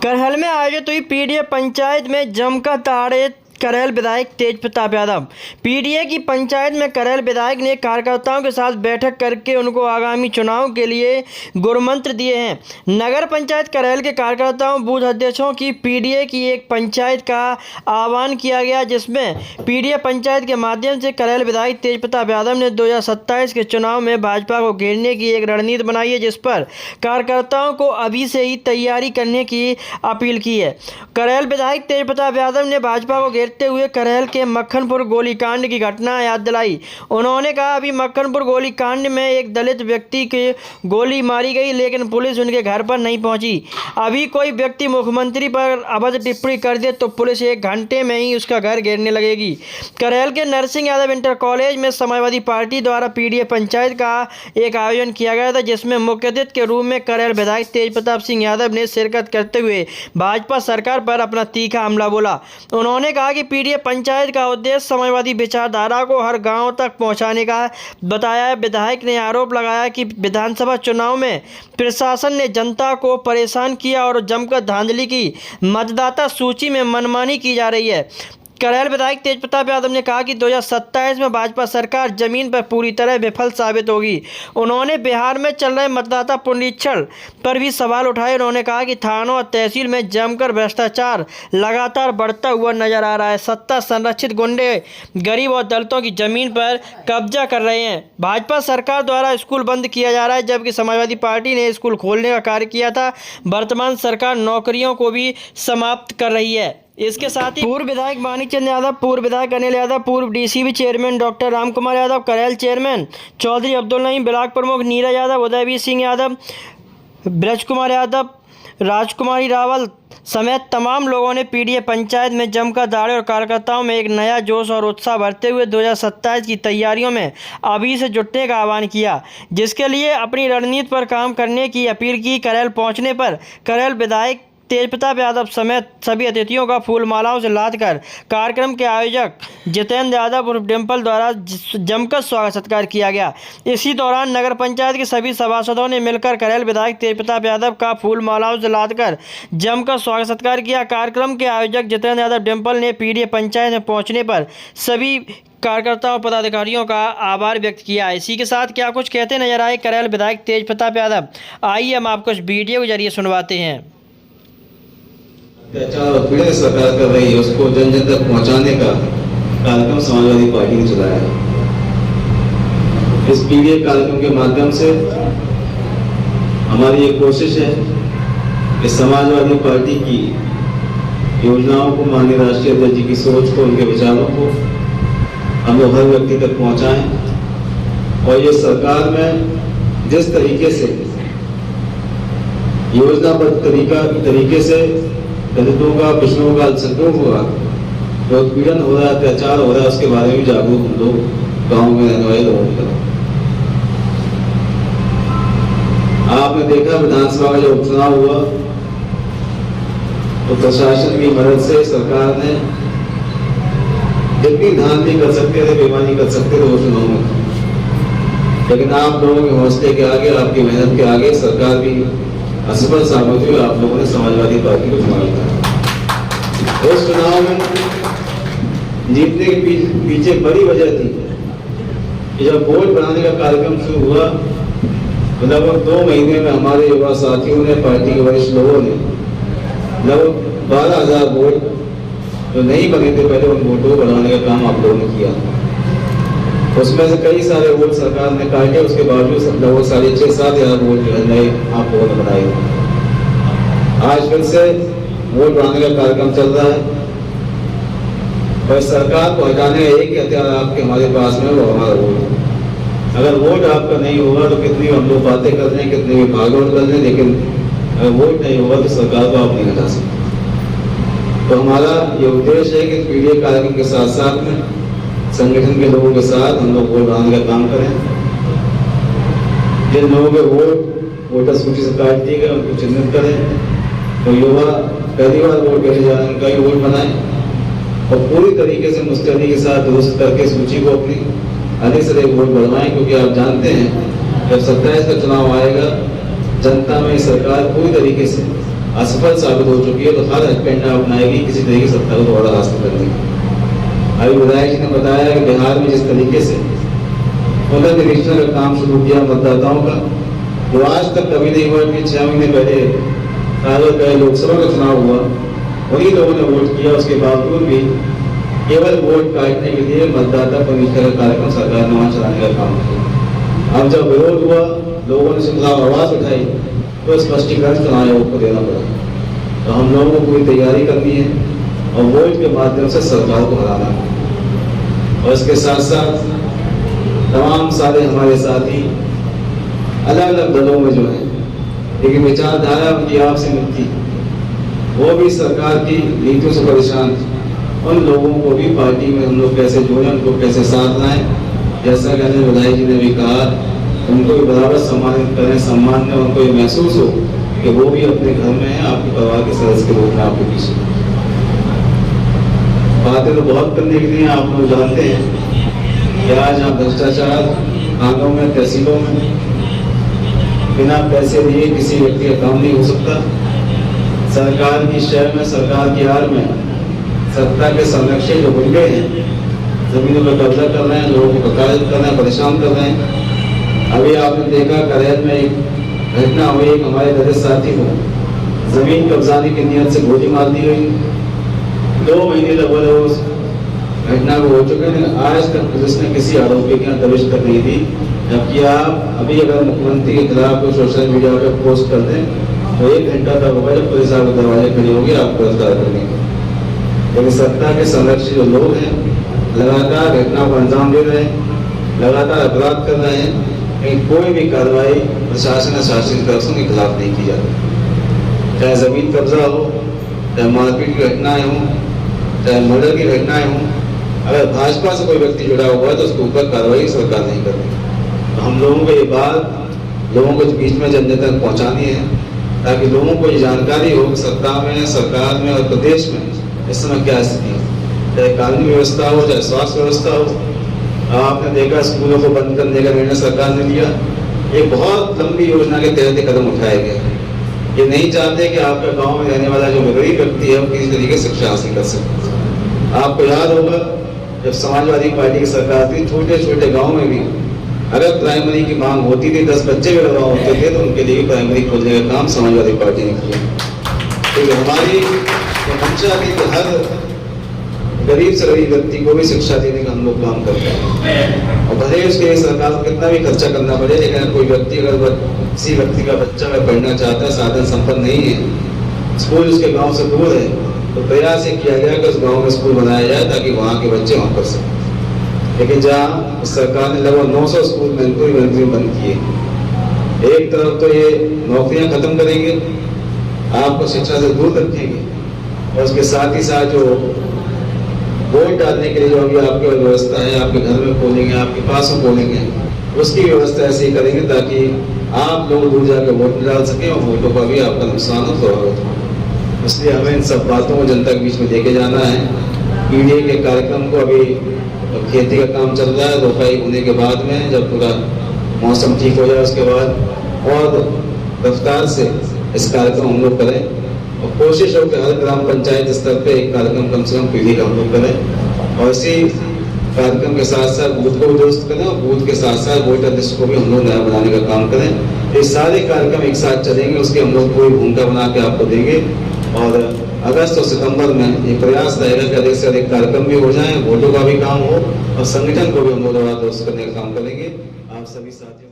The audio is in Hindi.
करहल में आयोजित हुई पीडीए पंचायत में जमकर ताड़े करहल विधायक तेज प्रताप यादव। पीडीए की पंचायत में करहल विधायक ने कार्यकर्ताओं के साथ बैठक करके उनको आगामी चुनाव के लिए गुरमंत्र दिए हैं। नगर पंचायत करहल के कार्यकर्ताओं बूथ अध्यक्षों की पीडीए की एक पंचायत का आह्वान किया गया, जिसमें पीडीए पंचायत के माध्यम से करहल विधायक तेज प्रताप यादव ने 2027 के चुनाव में भाजपा को घेरने की एक रणनीति बनाई है, जिस पर कार्यकर्ताओं को अभी से ही तैयारी करने की अपील की है। करहल विधायक तेज प्रताप यादव ने भाजपा को घेरते हुए करहल के मक्खनपुर गोलीकांड की घटना याद दिलाई। उन्होंने कहा, अभी मक्खनपुर गोलीकांड में एक दलित व्यक्ति की गोली मारी गई, लेकिन पुलिस उनके घर पर नहीं पहुंची। अभी कोई व्यक्ति मुख्यमंत्री पर अभद्र टिप्पणी कर दे तो पुलिस 1 घंटे में ही उसका घर घेरने लगेगी। करहल के नरसिंह यादव इंटर कॉलेज में समाजवादी पार्टी द्वारा पीडीए पंचायत का एक आयोजन किया गया था, जिसमें मुख्य अतिथि के रूप में करहल विधायक तेज प्रताप सिंह यादव ने शिरकत करते हुए भाजपा सरकार पर अपना तीखा हमला बोला। उन्होंने कहा कि पीडीए पंचायत का उद्देश्य समाजवादी विचारधारा को हर गांव तक पहुंचाने का बताया। विधायक ने आरोप लगाया कि विधानसभा चुनाव में प्रशासन ने जनता को परेशान किया और जमकर धांधली की, मतदाता सूची में मनमानी की जा रही है। करहल विधायक तेज प्रताप यादव ने कहा कि 2027 में भाजपा सरकार जमीन पर पूरी तरह विफल साबित होगी। उन्होंने बिहार में चल रहे मतदाता पुनरीक्षण पर भी सवाल उठाए। उन्होंने कहा कि थानों और तहसील में जमकर भ्रष्टाचार लगातार बढ़ता हुआ नजर आ रहा है। सत्ता संरक्षित गुंडे गरीब और दलितों की जमीन पर कब्जा कर रहे हैं। भाजपा सरकार द्वारा स्कूल बंद किया जा रहा है, जबकि समाजवादी पार्टी ने स्कूल खोलने का कार्य किया था। वर्तमान सरकार नौकरियों को भी समाप्त कर रही है। इसके साथ ही पूर्व विधायक माणिकचंद यादव, पूर्व विधायक अनिल यादव, पूर्व DCB chairman doctor Ramkumar Yadav, Karhal chairman Chaudhary Abdul Naeem, block प्रमुख नीरज यादव, उदयवीर सिंह यादव, ब्रज कुमार यादव, राजकुमारी रावल समेत तमाम लोगों ने पीडीए पंचायत में जमकर दौड़े और कार्यकर्ताओं में एक नया जोश और उत्साह भरते हुए 2027 की तैयारियों में अभी से जुटने का आह्वान किया, जिसके लिए अपनी रणनीति पर काम करने की अपील की। करहल पहुंचने पर करहल विधायक तेज प्रताप यादव समेत सभी अतिथियों का फूल मालाओं से लादकर कार्यक्रम के आयोजक जितेंद्र यादव उर्फ डिम्पल द्वारा जमकर स्वागत सत्कार किया गया। इसी दौरान नगर पंचायत के सभी सभासदों ने मिलकर करहल विधायक तेज प्रताप यादव का फूल मालाओं से लादकर जमकर स्वागत सत्कार किया। कार्यक्रम के आयोजक जितेंद्र यादव डिम्पल ने पीडीए पंचायत में पहुंचने पर सभी कार्यकर्ताओं पदाधिकारियों का आभार व्यक्त किया। इसी के साथ क्या कुछ कहते नजर आए करहल विधायक तेज प्रताप यादव, आइए हम आपको इस वीडियो के जरिए सुनवाते हैं। अत्याचार और पीड़ित सरकार कर रही है, उसको जन जन तक पहुंचाने का कार्यक्रम समाजवादी पार्टी ने चलाया है। इस पीडीए कार्यक्रम के माध्यम से हमारी ये कोशिश है कि समाजवादी पार्टी की योजनाओं को, माननीय राष्ट्रीय अध्यक्ष जी की सोच को, उनके विचारों को हम लोग हर व्यक्ति तक पहुंचाएं। और ये सरकार में जिस तरीके से योजनाबद्ध तरीके से दलितों का, पिछड़ों का, अल्पसंख्यकों का जो उत्पीड़न हो रहा है, अत्याचार हो रहा है, उसके बारे में भी जागरूक हम लोग गाँव में रहने वाले लोगों को। आपने देखा विधानसभा का जब उपचुनाव हुआ तो प्रशासन की मदद से सरकार ने जितनी धांधली कर सकते थे, बेईमानी कर सकते थे, वो चुनाव में, लेकिन आप लोगों के हौसले के आगे, आपकी मेहनत के आगे सरकार भी असफल साबित हुई। आप लोगों ने समाजवादी पार्टी को चुनाव दिया। उस चुनाव में जीतने के पीछे बड़ी वजह थी कि जब वोट बनाने का कार्यक्रम शुरू हुआ तो लगभग 2 महीने में हमारे युवा साथियों ने, पार्टी के वरिष्ठ लोगों ने लगभग 12,000 वोट जो नहीं बने थे पहले, उन वोटों को बनाने का काम आप लोगों ने किया। उसमें से कई सारे वोट सरकार ने काटे, उसके बावजूद लगभग 6,500-7 हज़ार वोट जो है नए आप लोगों ने बनाए। आज फिर से वोट बनाने का कार्यक्रम चल रहा है और सरकार को हटाने का एक ही हथियार आपके हमारे पास में, वो हमारा वोट है। अगर वोट आपका नहीं होगा तो कितनी हम लोग बातें कर रहे हैं, कितनी भी भागदौड़ कर रहे हैं, लेकिन अगर वोट नहीं होगा तो सरकार को आप नहीं हटा सकते। तो हमारा ये उद्देश्य है कि पीडीए कार्यक्रम के साथ साथ में संगठन के लोगों के साथ हम लोग वोट बनाने का काम करें। जिन लोगों के वोट वोटर सूची से काट दिए गए उनको चिन्हित करें, तो युवा पहली बार वोट देने जा रहे हैं, उनका ही वोट बनाएं और पूरी तरीके से मुस्तैदी के साथ दुरुस्त करके सूची को अपनी अधिक से अधिक वोट बढ़वाएं। क्योंकि आप जानते हैं जब 27 का चुनाव आएगा, जनता में सरकार पूरी तरीके से असफल साबित हो चुकी है, तो हर एजेंडा अपनाएगी किसी तरीके से सत्ता को दोबारा हासिल करने की। अभी विधायक जी ने बताया कि बिहार में जिस तरीके से पुनर्निरीक्षण का काम शुरू किया मतदाताओं का, जो आज तक कभी नहीं हुआ कि 6 महीने पहले पहले लोकसभा का चुनाव हुआ, वही लोगों ने वोट किया, उसके बावजूद भी केवल वोट काटने के लिए मतदाता पुनरीक्षण का कार्यक्रम सरकार ने वहां चलाने का काम किया। अब जब विरोध हुआ, लोगों ने खिलाफ आवाज उठाई, तो स्पष्टीकरण चुनाव आयोग को देना पड़ा। तो हम लोगों को पूरी तैयारी करनी है और वोट के माध्यम से सरकार को हराना है। और इसके साथ साथ तमाम सारे हमारे साथी अलग अलग दलों में जो है, लेकिन विचारधारा उनकी आपसे मिलती, वो भी सरकार की नीतियों से परेशान, उन लोगों को भी पार्टी में हम लोग कैसे जोड़ें, उनको कैसे साथ लाएं। जैसा कि अनिल विधायक जी ने भी कहा, उनको भी बराबर सम्मानित करें, सम्मान में उनको ये महसूस हो कि वो भी अपने घर में है, आपके परिवार के सदस्य के रूप में आपके पीछे। बातें तो बहुत करने के लिए आप लोग जानते हैं कि आज यहाँ भ्रष्टाचार थानों में, तहसीलों में बिना पैसे दिए किसी व्यक्ति का काम नहीं हो सकता। सरकार की शहर में, सरकार की आड़ में सत्ता के संरक्षक जो गुंडे हैं, जमीनों पर कब्जा कर रहे हैं, लोगों को प्रताड़ित कर रहे हैं, परेशान कर रहे हैं। अभी आपने देखा करेल में एक घटना हुई, एक हमारे दलित साथी को जमीन कब्जाने की नियत से गोली मार दी गई। 2 महीने लगभग उस घटना को हो चुके हैं, आज तक पुलिस ने किसी आरोपी की दबिश तक नहीं दी। जबकि आप अभी अगर मुख्यमंत्री के खिलाफ कोई सोशल मीडिया पर पोस्ट कर दें तो 1 घंटा तक होगा जब पुलिस आपके दरवाजे खड़ी होगी आपको गिरफ्तार करने की। लेकिन सत्ता के संरक्षक जो लोग हैं लगातार घटना को अंजाम दे रहे हैं, लगातार अपराध कर रहे हैं, लेकिन कोई भी कार्रवाई प्रशासन या शासन की तरफ से उनके खिलाफ नहीं की जाती। चाहे जमीन कब्जा हो, चाहे मारपीट की घटनाएं हों, चाहे मर्डर की घटनाएं हों, अगर भाजपा से कोई व्यक्ति जुड़ा हुआ है तो उसके ऊपर कार्रवाई सरकार नहीं करती। तो हम लोगों को ये बात लोगों के बीच में जन जन तक पहुँचानी है, ताकि लोगों को ये जानकारी हो कि सत्ता में, सरकार में और प्रदेश में इस समय क्या स्थिति है। चाहे कानूनी व्यवस्था हो, चाहे स्वास्थ्य व्यवस्था हो। आपने देखा स्कूलों को बंद करने का निर्णय सरकार ने लिया। ये बहुत लंबी योजना के तहत कदम उठाए गए। ये नहीं चाहते कि आपके गांव में रहने वाला जो गरीब व्यक्ति है वो किसी तरीके से शिक्षा हासिल कर सके। आपको याद होगा जब समाजवादी पार्टी की सरकार थी, छोटे छोटे गाँव में भी अगर प्राइमरी की मांग होती थी, 10 बच्चे भी लगवा होते थे, तो उनके लिए प्राइमरी खोलने का काम समाजवादी पार्टी ने किया। तो हमारी मंशा थी कि हर गरीब से गरीब व्यक्ति को भी शिक्षा देने का हम लोग काम करते हैं। और भले उसके लिए सरकार को कितना भी खर्चा करना पड़े, लेकिन कोई व्यक्ति अगर किसी व्यक्ति का बच्चा अगर पढ़ना चाहता है, साधन संपन्न नहीं है, स्कूल उसके गांव से दूर है, तो प्रयास ये किया गया कि उस गांव में स्कूल बनाया जाए ताकि वहाँ के बच्चे वहाँ पढ़ सकें। लेकिन जहाँ सरकार ने लगभग 900 स्कूल मैंडेटरी बंद किए। एक तरफ तो ये नौकरियां खत्म करेंगे, आपको शिक्षा से दूर रखेंगे, और उसके साथ ही साथ जो वोट डालने के लिए जो अभी आपकी व्यवस्था है, आपके घर में खोलेंगे, आपके पास में खोलेंगे, उसकी व्यवस्था ऐसे ही करेंगे ताकि आप लोग दूर जाकर वोट डाल सकें और वोटों का भी आपका नुकसान हो, प्रभावित हो। इसलिए हमें इन सब बातों को जनता के बीच में लेके जाना है। पीडीए के कार्यक्रम को अभी खेती का काम चल रहा है, रोपाई होने के बाद में जब पूरा मौसम ठीक हो जाए उसके बाद और रफ्तार से इस कार्यक्रम हम लोग करें, और कोशिश हो कि हर ग्राम पंचायत स्तर पे एक कार्यक्रम कम से कम पीढ़ी का हम लोग करें, और इसी कार्यक्रम के साथ साथ बूथ को भी दुरुस्त करें, और बूथ के साथ साथ वोटर लिस्ट को भी हम लोग नया बनाने का काम करें। ये सारे कार्यक्रम एक साथ चलेंगे, उसकी हम लोग पूरी भूमिका बना के आपको देंगे। और अगस्त और सितंबर में ये प्रयास रहेगा कि अधिक से अधिक कार्यक्रम भी हो जाए, वोटों का भी काम हो, और संगठन को भी हम लोग दुरुस्त करने का काम करेंगे। आप सभी साथियों